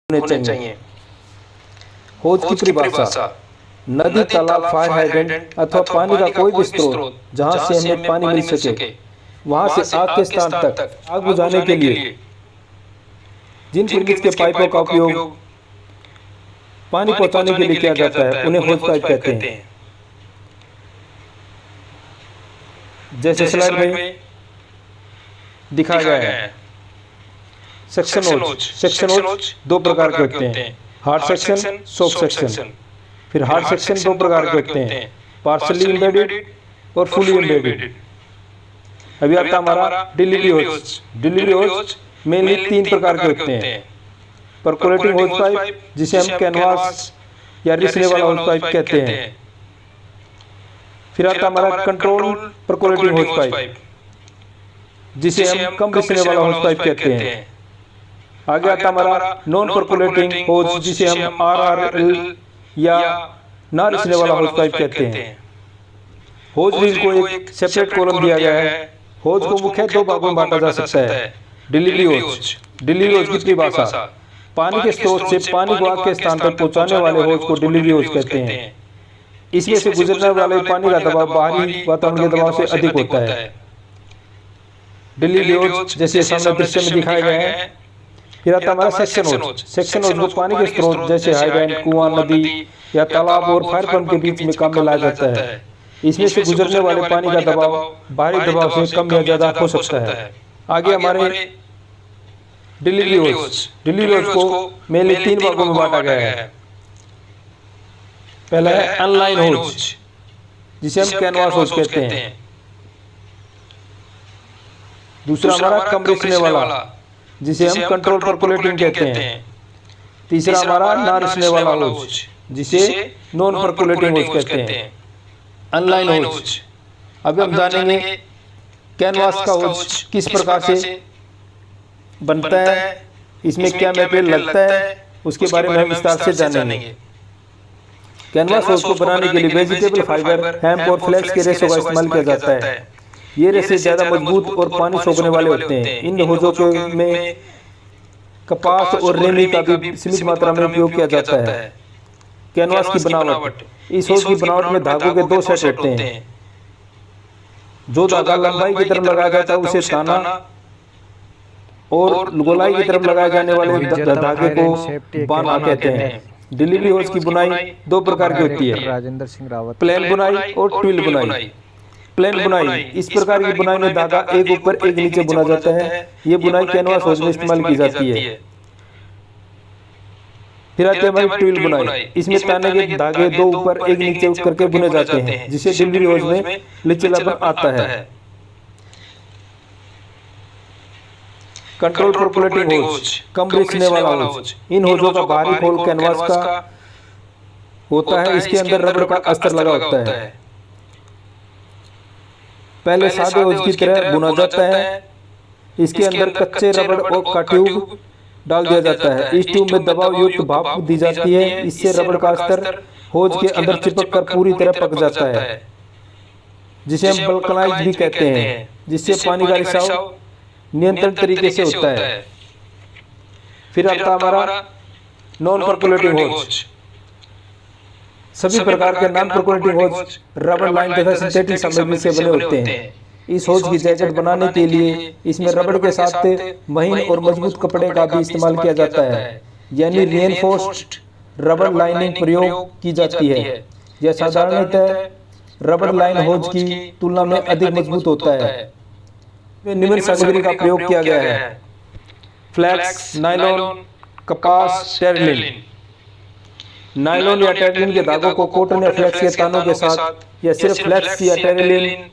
होने चाहिए। हौज की परिभाषा नदी, तालाब, फायर हाइड्रेंट अथवा पानी का कोई भी स्रोत जहां से हमें पानी मिल सके, वहां से आग के स्थान तक आग बुझाने के लिए जिन फिरमिस के पाइपों का उपयोग पानी पहुंचाने के लिए किया जाता है उन्हें हौज पाइप कहते हैं। जैसे स्लाइड में दिखाया गया है। सेक्शन होज दो प्रकार के होते हैं, हार्ड सेक्शन, सॉफ्ट सेक्शन। फिर हार्ड सेक्शन दो प्रकार के होते हैं, पार्शली एम्बेडेड और फुली एम्बेडेड। अभी आता हमारा डिलीवरी होज। डिलीवरी होज मेनली तीन प्रकार के होते हैं, परकोलेटिंग होज पाइप जिसे हम कैनवास या रिसने वाला होज पाइप कहते हैं। फिर आता हमारा कंट्रोल परकोलेटिंग होज पाइप जिसे हम कम रिसने वाला होज पाइप कहते हैं। आगे आता हमारा नॉन परकोलेटिंग होज जिसे हम RRL या ना रिसने वाला होज पाइप कहते हैं। होज रील को एक सेपरेट कॉलम दिया गया है। होज को मुख्य दो भागों में बांटा जा सकता है। डिलीवरी होज। डिलीवरी होज की परिभाषा पानी के स्रोत से पानी को आग के स्थान पर पहुंचाने वाले होज को डिलीवरी होज कहते हैं। इसमें से गुजरने वाले पानी का दबाव बाहरी वातावरण के दबाव से अधिक होता है। डिलीवरी होज जैसे सामने दृश्य में दिखाया गया है। फिर आता हमारा सेक्शन होज। सेक्शन होज को पानी के स्रोत जैसे हाइड्रेंट, कुआं, नदी या तालाब और फायर पंप के बीच में काम में लाया जाता है। इसमें से गुजरने वाले पानी का दबाव बाहरी दबाव से कम या ज्यादा हो सकता है। आगे हमारे डिलीवरी होज। डिलीवरी होज को मेनली तीन भागों में बांटा गया है। पहला है अनलाइन होज जिसे हम कैनवास होज कहते हैं। दूसरा हमारा कम रिसने वाला जिसे हम कंट्रोल परकोलेटिंग कहते हैं। तीसरा हमारा ना रिसने वाला होज जिसे नॉन परकोलेटिंग होज कहते हैं। अनलाइन होज। अब हम जानेंगे कैनवास का होज किस प्रकार से बनता है, इसमें क्या मटेरियल लगता है, उसके बारे में हम विस्तार से जानेंगे। कैनवास होज को बनाने के लिए वेजिटेबल फाइबर, हेम्प और फ्लेक्स के रेशों का इस्तेमाल किया जाता है। ये रेशे ज्यादा मजबूत और पानी सोखने वाले होते हैं। इन होजों में कपास और रेमी का भी सीमित मात्रा में उपयोग किया जाता है। कैनवास की बनावट। इस होज की बनावट में धागों के दो सेट होते हैं। जो धागा लंबाई की तरफ लगाया जाता है उसे ताना और गोलाई की तरफ लगाए जाने वाले धागे को बाना कहते हैं। डिलीवरी होज की बुनाई दो प्रकार की होती है, राजेंद्र सिंह रावत। प्लेन बुनाई और ट्विल बुनाई। प्लेन बुनाई इस प्रकार की बुनाई में धागा एक ऊपर एक नीचे बुना जाता है। ये बुनाई कैनवास होज में इस्तेमाल की जाती है। फिर आते हैं हमारी ट्विल बुनाई। इसमें ताने के धागे दो ऊपर एक नीचे करके बुने जाते हैं जिससे डिलीवरी होज में लचीलापन आता है। कंट्रोल परकोलेटिंग होज कम रिसने वाला होज। इन होजों का बाहरी खोल कैनवास का होता है। इसके अंदर रबड़ का अस्तर लगा होता है। पहले सादे होज की तरह बुना जाता है। इसके अंदर कच्चे रबड़ और का ट्यूब डाल दिया जाता है। इस ट्यूब में दबाव युक्त भाप दी जाती है। इससे रबड़ का अस्तर होज के अंदर चिपक कर पूरी तरह पक जाता है, जिसे हम बल्कनाइज भी कहते हैं, जिससे पानी का रिसाव नियंत्रण तरीके से होता है। फिर आता हमारा नॉन परकोलेटिंग होज। सभी प्रकार के नॉन परकोलेटिंग होज रबड़ लाइन तथा सिंथेटिक सामग्री से बने होते हैं। इस होज की जैकेट बनाने के लिए इसमें रबड़ के साथ महीन और मजबूत कपड़े का भी इस्तेमाल किया जाता है, यानी रिएनफोर्स्ड रबड़ लाइनिंग प्रयोग की जाती है। यह साधारणतः रबड़ लाइन होज की तुलना में अधिक मजबूत होता है। निम्न सामग्री का प्रयोग किया गया है, फ्लैक्स, नायलॉन, कपास, टेरिलिन। नायलॉन या टेरिलिन के धागों को कॉटन या फ्लैक्स के तानों के साथ या सिर्फ फ्लैक्स या टेरिलिन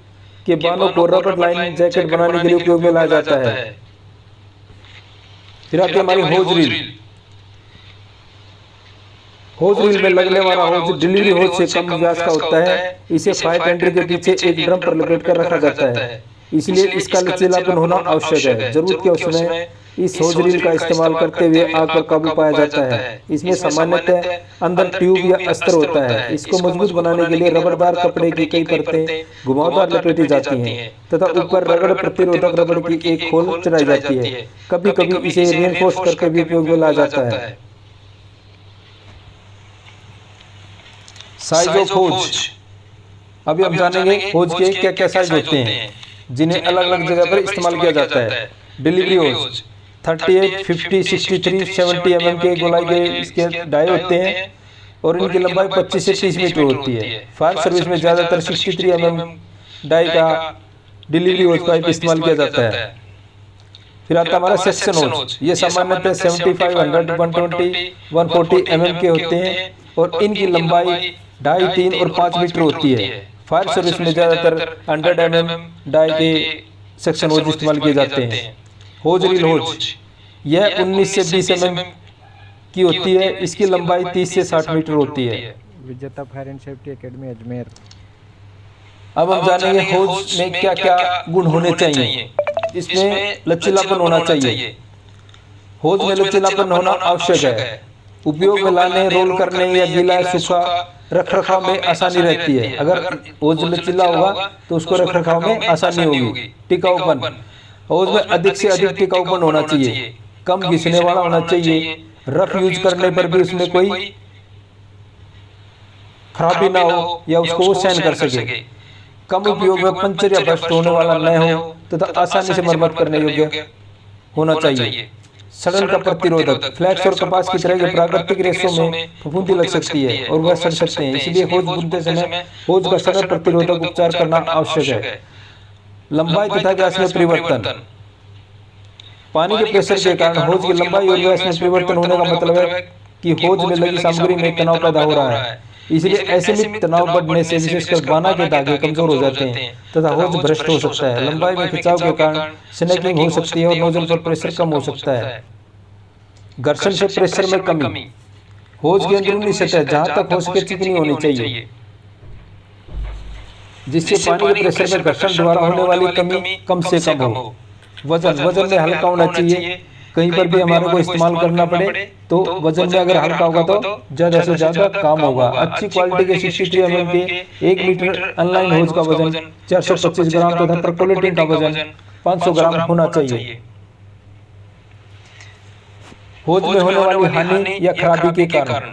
के बानों को रबर लाइन जैकेट बनाने के लिए उपयोग में लाया जाता है। फिर आती है हमारी होज रील। होज रील में लगने वाला होज डिलीवरी होज से कम व्यास का होता है। इसे फायर टेंडर के पीछे एक ड्रम पर लपेट कर रखा जाता है, इसलिए इसका लचीलापन होना आवश्यक है। जरूरत के समय इस होज रील का इस्तेमाल करते हुए आग पर काबू पाया जाता है। इसमें सामान्यतः अंदर ट्यूब या अस्तर होता है। इसको मजबूत बनाने के लिए रबड़दार कपड़े की कई परतें घुमावदार लपेटी जाती हैं तथा ऊपर रगड़ प्रतिरोधक रबड़ की एक खोल चढ़ाई जाती है। कभी कभी इसे रिइंफोर्स करके भी उपयोग में लाया जाता है। साइज ऑफ होज। अभी हम जानेंगे होज के क्या क्या साइज होते हैं जिन्हें अलग अलग जगह पर इस्तेमाल किया जाता है। डिलीवरी होज 38, 50, 63, 70 mm के गोलाई के इसके डाई होते हैं और इनकी लंबाई 25 से 30 मीटर होती है। फायर सर्विस में ज्यादातर 63 mm डाई का डिलीवरी होज पाइप इस्तेमाल किया जाता है। फिर आता हमारा सेक्शन होज। ये सामान्यतः 75, 100, 120, 140 mm के होते हैं और इनकी लंबाई 2.5, 3 और 5 मीटर होती है। फायर सर्विस में ज्यादातर 100 mm डाई के सेक्शन होज इस्तेमाल किए जाते हैं। होज रील होज, यह 19 से 20 mm की होती है। इसकी लंबाई 30 से 60 मीटर होती है। विजेता fire and safety academy Ajmer. अब हम जानेंगे होज में क्या क्या गुण होने चाहिए। इसमें लचीलापन होना चाहिए। होज में लचीलापन होना आवश्यक है। उपयोग में लाने, रोल करने या गीला सूखा रख रखाव में आसानी रहती है। अगर होज लचीला होगा तो उसको रख रखाव में आसानी होगी। टिकाऊपन, होज में अधिक से अधिक टिकाऊपन होना चाहिए। कम घिसने वाला होना चाहिए। रफ यूज करने पर भी उसमें कोई खराबी ना हो या उसको वो सहन कर सके। कम उपयोग में पंचर या बस्ट होने वाला न हो तथा आसानी से मरम्मत करने योग्य होना चाहिए। सड़न का प्रतिरोधक, फ्लैक्स और कपास की तरह के प्राकृतिक रेशों में फफूंदी लग सकती है और वह सड़ सकते हैं, इसलिए होज बुनते समय होज का सड़न प्रतिरोधक उपचार करना आवश्यक है। लंबाई तथा व्यास में परिवर्तन, पानी के प्रेशर के कारण होज की लंबाई और व्यास में परिवर्तन होने का मतलब है कि होज में लगी सामग्री में तनाव पैदा हो रहा है। इसलिए ऐसे में तनाव बढ़ने से विशेषकर बाना के धागे कमजोर हो जाते हैं तथा होज भ्रष्ट हो सकता है। लंबाई में खिंचाव के कारण स्नैकिंग हो सकती है और नोजल पर प्रेशर कम हो सकता है। घर्षण से प्रेशर में कमी, होज की अंदरूनी सतह जहां तक हो सके चिकनी होनी चाहिए जिससे पानी के प्रेशर में घर्षण द्वारा होने वाली कमी कम से कम हो। वजन में हल्का होना चाहिए। कहीं पर भी हमारे को इस्तेमाल करना पड़े तो वजन में अगर हल्का होगा तो ज्यादा से ज्यादा काम होगा। अच्छी क्वालिटी के 63 mm के 1 मीटर अनलाइन होज का वजन 425 ग्राम तथा परकोलेटिन का वजन 500 ग्राम होना चाहिए। होज में होने वाली हानि या खराबी के कारण,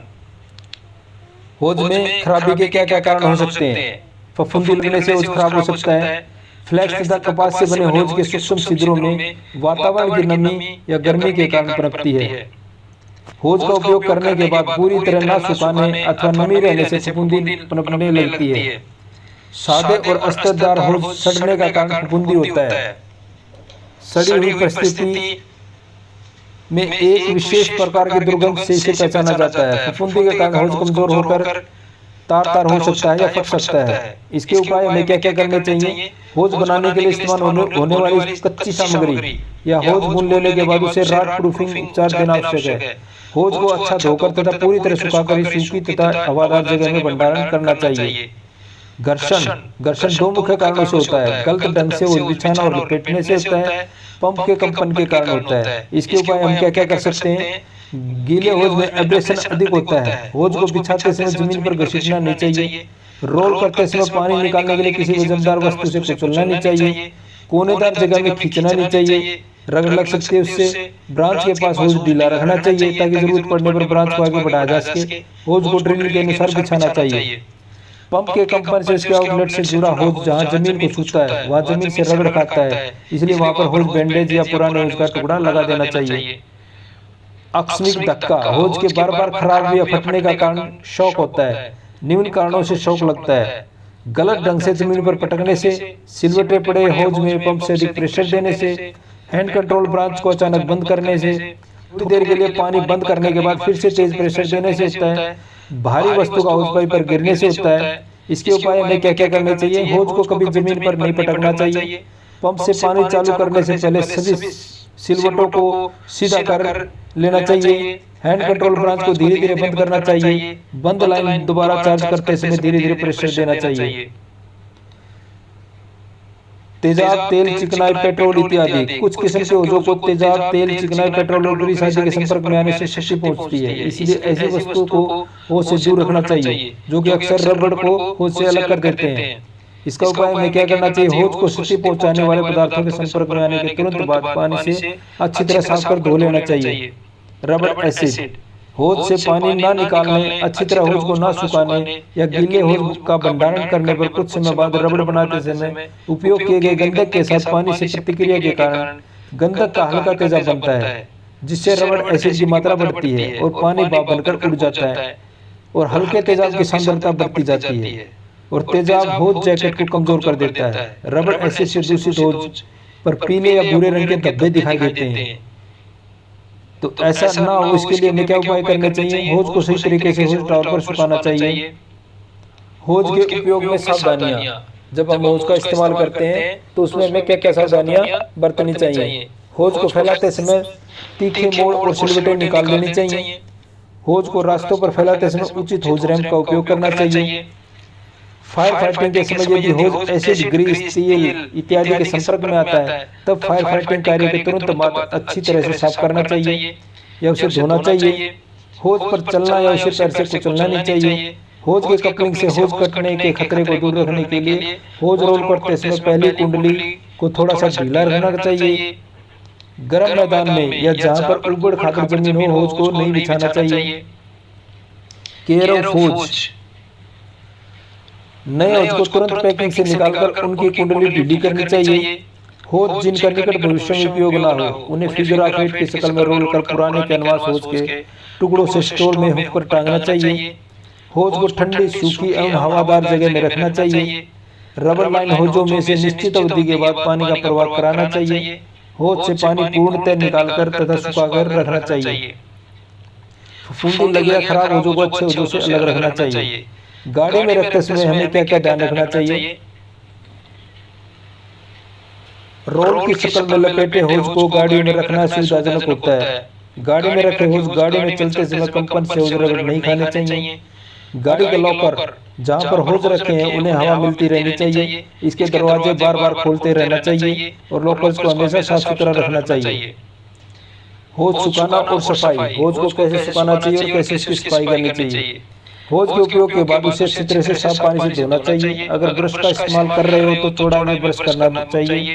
होज में खराबी के क्या क्या कारण हो सकते हैं। फफूंदी लगने से होज खराब हो सकता है। फ्लैक्स तथा कपास से बने होज के सूक्ष्म छिद्रों में वातावरण की नमी या गर्मी के कारण पनपती है। होज का उपयोग करने के बाद पूरी तरह ना सुखाने अथवा नमी रहने से फफूंदी पनपने लगती है। सादे और अस्तित्वदार होज सड़ने का कारण फफूंदी होता है। सड़ी हुई परिस्थिति में एक विशेष प्रकार की दुर्गंध से इसे पहचाना जाता है। फफूंदी के कारण होज कमजोर होकर तार हो सकता है या फट सकता है। इसके उपाय हमें क्या क्या करने चाहिए। होज बनाने के लिए इस्तेमाल होने वाली कच्ची सामग्री या होज बुन लेने के बाद उसे रात प्रूफिंग उपचार देना आवश्यक है। होज को अच्छा धोकर तथा पूरी तरह सुखाकर सूखी तथा हवादार जगह में भंडारण करना चाहिए। घर्षण दो मुख्य कारणों से होता है। गलत ढंग से होज बिछाना और लपेटने से होता है। पंप के कंपन के कारण होता है। इसके उपाय हम क्या क्या कर सकते हैं। गीले होज में एब्रेशन अधिक होता है। होज को बिछाते समय जमीन पर घसीटना नहीं चाहिए। रोल करते समय पानी निकालने के लिए किसी वजनदार वस्तु से कुचलना नहीं चाहिए। कोनेदार जगह में खींचना नहीं चाहिए। रगड़ लग सकती है उससे। ब्रांच के पास होज ढीला रखना चाहिए ताकि जरूरत पड़ने पर ब्रांच को आगे बढ़ाया जा सके। होज को ड्रिल के अनुसार बिछाना चाहिए। पंप के कंपन से इसके आउटलेट से जुड़ा होज जहां जमीन को छूता है वहां जमीन से रगड़ खाता है, इसलिए वहां पर होज बैंडेज या पुराने होज का टुकड़ा लगा देना चाहिए। आकस्मिक धक्का, होज के बार बार खराब या फटने का कारण शॉक होता है। निम्न कारणों से शॉक लगता है। गलत ढंग से जमीन पर पटकने से, सिलवटे पड़े होज में पंप से अधिक प्रेशर देने से, हैंड कंट्रोल ब्रांच को अचानक बंद करने से, थोड़ी देर के लिए पानी बंद करने के बाद फिर से तेज प्रेशर देने से होता है। भारी वस्तु का होज पाइप पर गिरने से होता है। इसके उपाय हमें क्या क्या करने चाहिए। होज को कभी जमीन पर नहीं पटकना चाहिए। पंप से पानी चालू करने से पहले सभी सिलवटों को सीधा कर लेना चाहिए। हैंड कंट्रोल ब्रांच को धीरे धीरे बंद करना चाहिए। बंद लाइन दोबारा चार्ज करते समय धीरे धीरे प्रेशर देना चाहिए। तेजाब, तेल, चिकनाई, पेट्रोल इत्यादि। कुछ किस्म के होजों को तेजाब, तेल, चिकनाई, पेट्रोल और ग्रीस आदि के संपर्क में आने से क्षति पहुंचती है, इसलिए ऐसी वस्तुओं को होज से दूर रखना चाहिए जो कि अक्सर रबड़ को होज से अलग कर देते हैं। इसका उपाय हमें क्या करना चाहिए। होज को क्षति पहुंचाने वाले पदार्थों के संपर्क में आने के तुरंत बाद पानी से अच्छी तरह साफ कर धो लेना चाहिए। रबड़ एसिड, होज से पानी ना निकालने, अच्छी तरह होज को ना सुखाने या गीले होज का भंडारण करने पर कुछ समय बाद रबड़ बनाते समय उपयोग किए गए गंधक के साथ पानी से प्रतिक्रिया के कारण गंधक का हल्का तेजाब बनता है, जिससे रबड़ एसिड की मात्रा बढ़ती है और पानी भाप बनकर उड़ जाता है और हल्के तेजाब की सांद्रता बढ़ती जाती है और तेजाब होज जैकेट को कमजोर कर देता है। रबड़ एसिड से दूषित होज पर पीले या भूरे रंग के धब्बे दिखाई देते हैं। तो ऐसा ना हो इसके लिए हमें क्या उपाय करने चाहिए? होज को सही तरीके से होज टावर पर सुखाना चाहिए। होज के उपयोग में सावधानियां, जब हम होज का इस्तेमाल करते हैं तो उसमें हमें क्या क्या सावधानियां बरतनी चाहिए? होज को फैलाते समय तीखे मोड़ और सिलवटें निकाल लेनी चाहिए। होज को रास्तों पर फैलाते समय उचित होज रैंप का उपयोग करना चाहिए। फायर फाइटिंग के समय यदि होज एसिड, ग्रीस, तेल इत्यादि के संपर्क में आता है तब फायर फाइटिंग कार्य के तुरंत बाद अच्छी तरह से साफ करना चाहिए या उसे धोना चाहिए। होज पर चलना या उसे पैर से कुचलना नहीं चाहिए। होज के कपलिंग से होज कटने के खतरे को दूर रखने के लिए होज रोल करते समय पहली कुंडली को थोड़ा सा ढीला रखना चाहिए। गर्म मैदान में या जहां पर उबड़ खाबड़ जमीन हो होज को नहीं बिछाना चाहिए। केयर ऑफ होज, नए होज को तुरंत पैकिंग से निकालकर उनकी कुंडली ढीली करनी चाहिए। होज जिनका निकट भविष्य में उपयोग ना हो उन्हें फिगर ऑफ 8 की शक्ल में रोल कर पुराने कैनवास होज के टुकड़ों से स्टोर में हुक कर टांगना चाहिए। होज को ठंडी, सूखी एवं हवादार जगह में रखना चाहिए। रबर लाइन होजों में से निश्चित अवधि के बाद पानी का प्रवाह कराना चाहिए। होज से पानी पूर्णतः निकालकर तथा सुखाकर रखना चाहिए। फफूंदी लगे या खराब होजों को अच्छे होजों से अलग रखना चाहिए। गाड़ी में रखते समय हमें क्या क्या ध्यान रखना चाहिए? रोल की शक्ल में लपेटे होज को गाड़ी में रखना सुविधाजनक होता है। गाड़ी में रखे होज गाड़ी में चलते समय कंपन से होज रगड़ नहीं खाने चाहिए। गाड़ी के लॉकर जहां पर होज रखे हैं उन्हें हवा मिलती रहनी चाहिए। इसके दरवाजे बार बार खोलते रहना चाहिए और लॉकर्स को हमेशा साफ सुथरा रखना चाहिए। होज सुखाना और सफाई, होज को कैसे सुखाना चाहिए और कैसे इसकी सफाई करनी चाहिए? होज के उपयोग के बाद उसे अच्छी तरह से साफ पानी से धोना चाहिए। अगर ब्रश का इस्तेमाल कर रहे हो तो चौड़ाई में ब्रश करना चाहिए।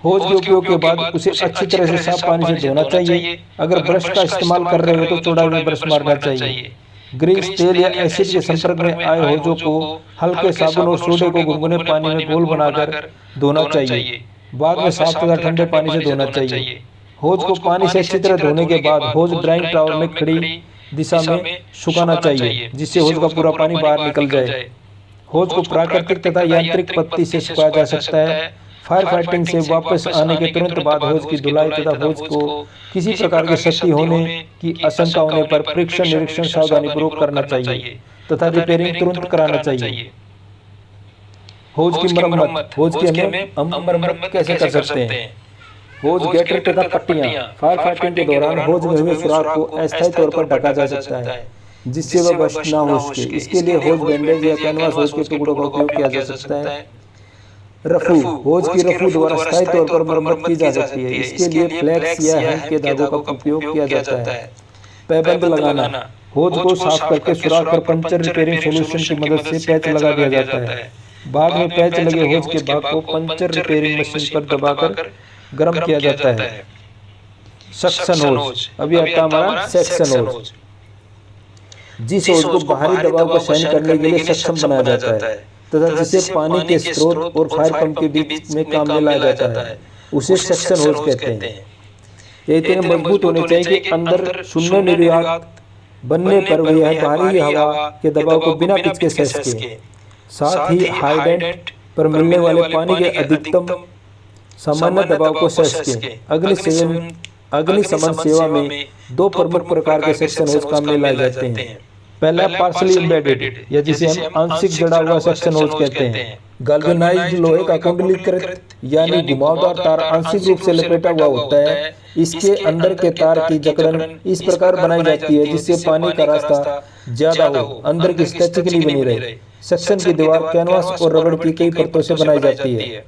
होज के उपयोग के बाद उसे अच्छी तरह से साफ पानी से धोना चाहिए। अगर ब्रश का इस्तेमाल कर रहे हो तो चौड़ाई में ब्रश मारना चाहिए। ग्रीस, तेल या एसिड के संपर्क में आए होजों को हल्के साबुन और सोडे को गुनगुने पानी में घोल बनाकर धोना चाहिए। बाद में साफ तथा ठंडे पानी से धोना चाहिए। होज को पानी से अच्छी तरह धोने के बाद होज ड्राइंग टावर में खड़ी दिशा में सुखाना चाहिए जिससे होज का पूरा पानी बाहर निकल जाए। होज को प्राकृतिक तथा यांत्रिक पत्ती से सुखाया जा सकता है। फायर फाइटिंग से वापस आने के तुरंत बाद होज की धुलाई तथा होज को किसी प्रकार की क्षति होने की आशंका होने पर परीक्षण निरीक्षण सावधानीपूर्वक करना चाहिए तथा रिपेयरिंग तुरंत कराना चाहिए। होज की मरम्मत, होज की हम मरम्मत कैसे कर सकते हैं? होज गैटर तथा पट्टियां, फायर फाइटिंग के दौरान होज में हुए सुराख को अस्थायी तौर पर ढका जा सकता है जिससे वह बस्ट ना हो सके। इसके लिए होज बैंडेज या कैनवास होज के टुकड़ों का उपयोग किया जा सकता है। रफू, होज की रफू द्वारा स्थायी तौर पर मरम्मत की जा सकती है। इसके लिए फ्लैक्स या हेम्प के धागों का उपयोग किया जाता है। पैबंद लगाना, होज को साफ करके सुराख पर पंचर रिपेयरिंग सॉल्यूशन की मदद से पैच लगा दिया जाता है। बाद में पैच लगे होज के भाग को पंचर रिपेयरिंग मशीन पर दबाकर गर्म किया जाता है। सक्शन होज, अभी आता हमारा सेक्शन होज, जिस होज को बाहरी दबाव को सहन करने के लिए सक्षम बनाया जाता है तथा जिसे पानी के स्रोत और फायर पंप के बीच में काम में लाया जाता है उसे सक्शन होज कहते हैं। ये इतने मजबूत होने चाहिए कि अंदर शून्य निर्वात बनने पर वह बाहरी हवा के दबाव को बिना पिच के सह सके। साथ ही हाइडेंट पर मिलने वाले पानी के अधिकतम सामान्य दबाव को सह सके। अग्निशमन सेवा में दो प्रमुख प्रकार के सेक्शन होज काम में लाए जाते हैं। पहला पार्शली एम्बेडेड या जिसे हम आंशिक जड़ा हुआ सेक्शन होज कहते हैं। गैल्वेनाइज्ड लोहे का कुंडलीकृत यानी घुमावदार तार आंशिक रूप से लपेटा हुआ होता है। इसके अंदर के तार की जकड़न इस प्रकार बनाई जाती है जिससे पानी का रास्ता ज्यादा हो, अंदर की सतह चिकनी बनी रहे। सेक्शन की दीवार कैनवास और रबड़ की कई परतों से बनाई जाती है।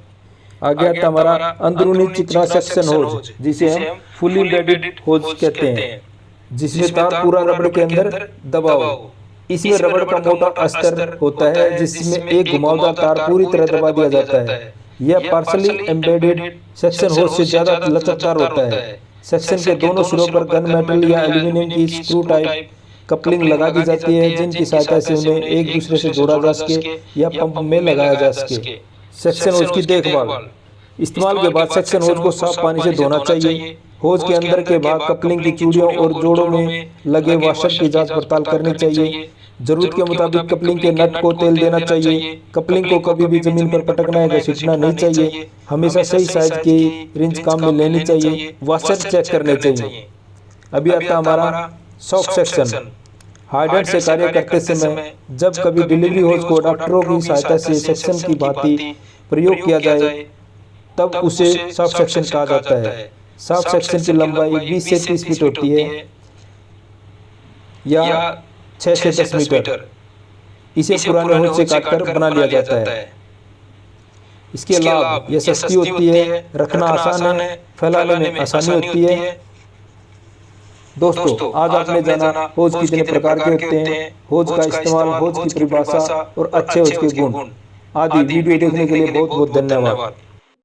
आगे आता हमारा अंदरूनी चिकना सेक्शन होज जिसे हम फुली एम्बेडेड होज कहते हैं, जिसमें तार पूरा रबड़ के अंदर दबा हो। इसमें रबड़ का मोटा अस्तर होता है जिसमें एक घुमावदार तार पूरी तरह दबा दिया जाता है। यह पार्शली एम्बेडेड सेक्शन होज से ज्यादा लचकदार होता है। सेक्शन के दोनों सिरों पर गन मेटल या एल्यूमिनियम की स्क्रू टाइप कपलिंग लगा दी जाती है, जिनकी सहायता से उन्हें एक दूसरे से जोड़ा जा सके या पंप में लगाया जा सके। सेक्शन होज की देखभाल। इस्तेमाल के बाद सेक्शन होज को साफ पानी से धोना चाहिए। होज के अंदर के भाग कपलिंग की चूड़ियों और जोड़ों में लगे वाशर की जांच पड़ताल करनी चाहिए। जरूरत के मुताबिक कपलिंग के नट को तेल देना चाहिए। कपलिंग को कभी भी जमीन पर पटकना या घसीटना नहीं चाहिए। हमेशा सही साइज की रिंच काम में लेनी चाहिए। वाशर चेक करने चाहिए। अभी आता हमारा सॉफ्ट सेक्शन। हार्डवेयर से कार्य करते समय जब कभी डिलीवरी होज को डॉक्टरों की सहायता से सेक्शन की भांति प्रयोग किया जाए तब उसे सॉफ्ट सेक्शन कहा जाता है। सॉफ्ट सेक्शन की लंबाई 20 से 30 फीट होती है या 6 से 10 मीटर। इसे पुराने होज से काटकर बना लिया जाता है। इसके लाभ, यह सस्ती होती है, रखना आसान है, फैलाने में आसानी होती है। दोस्तों, आज आपने जाना होज कितने प्रकार के होते हैं, होज का इस्तेमाल, होज की परिभाषा और अच्छे होज के गुण आदि। वीडियो देखने के लिए बहुत बहुत धन्यवाद।